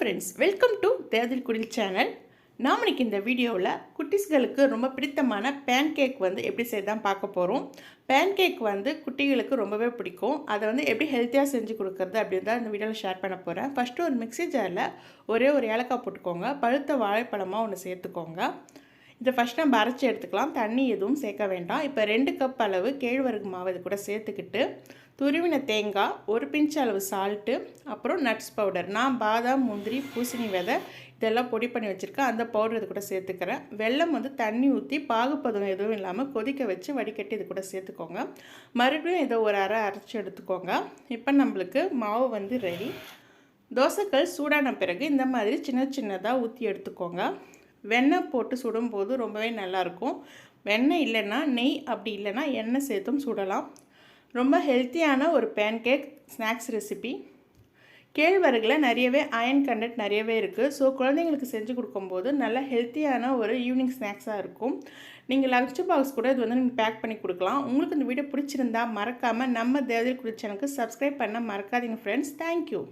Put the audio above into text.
Friends, welcome to தேதில் குடில் channel. நாம் இன்னைக்கு இந்த வீடியோவில் குட்டீஸ்களுக்கு ரொம்ப பிடித்தமான பேன் கேக் எப்படி செய்யதான் பார்க்க போகிறோம். பேன் கேக் குட்டிகளுக்கு ரொம்பவே பிடிக்கும். அதை எப்படி ஹெல்த்தியாக செஞ்சு கொடுக்குறது அப்படின்னு தான் இந்த வீடியோவில் ஷேர் பண்ண போகிறேன். ஃபஸ்ட்டு ஒரு மிக்ஸி ஜாரில் ஒரே ஒரு ஏலக்காய் போட்டுக்கோங்க. பழுத்த வாழைப்பழமாக ஒன்று சேர்த்துக்கோங்க. இதை ஃபஸ்ட் நம்ம அரைச்சி எடுத்துக்கலாம். தண்ணி எதுவும் சேர்க்க வேண்டாம். இப்போ 2 கப் அளவு கேழ்வரகு மாவு இது கூட சேர்த்துக்கிட்டு, துருவின தேங்காய், ஒரு பிஞ்ச் அளவு சால்ட்டு, அப்புறம் நட்ஸ் பவுடர். நான் பாதாம், முந்திரி, பூசணி விதை இதெல்லாம் பொடி பண்ணி வச்சுருக்கேன். அந்த பவுடர் இது கூட சேர்த்துக்கிறேன். வெல்லம் தண்ணி ஊற்றி பாகுப்பதம் எதுவும் இல்லாமல் கொதிக்க வச்சு வடிகட்டி இது கூட சேர்த்துக்கோங்க. மறுபடியும் இதை ஒரு அரைச்சி எடுத்துக்கோங்க. இப்போ நம்மளுக்கு மாவு ரெடி. தோசைக்கல் சூடான பிறகு இந்த மாதிரி சின்ன சின்னதாக ஊற்றி எடுத்துக்கோங்க. வெண்ணெய் போட்டு சுடும்போது ரொம்பவே நல்லாயிருக்கும். வெண்ணெய் இல்லைன்னா நெய், அப்படி இல்லைன்னா எண்ணெய் சேர்த்தும் சுடலாம். ரொம்ப ஹெல்த்தியான ஒரு பேன் கேக் ஸ்நாக்ஸ் ரெசிபி. கேழ்வரகுல நிறையவே அயன் கண்டென்ட் நிறையவே இருக்குது. ஸோ குழந்தைங்களுக்கு செஞ்சு கொடுக்கும்போது நல்ல ஹெல்த்தியான ஒரு ஈவினிங் ஸ்நாக்ஸாக இருக்கும். நீங்கள் லஞ்ச் பாக்ஸ் கூட இது நீங்கள் பேக் பண்ணி கொடுக்கலாம். உங்களுக்கு இந்த வீடியோ பிடிச்சிருந்தா மறக்காமல் நம்ம தேவதில் குடில் சேனலுக்கு சப்ஸ்கிரைப் பண்ண மறக்காதீங்க ஃப்ரெண்ட்ஸ். தேங்க்யூ.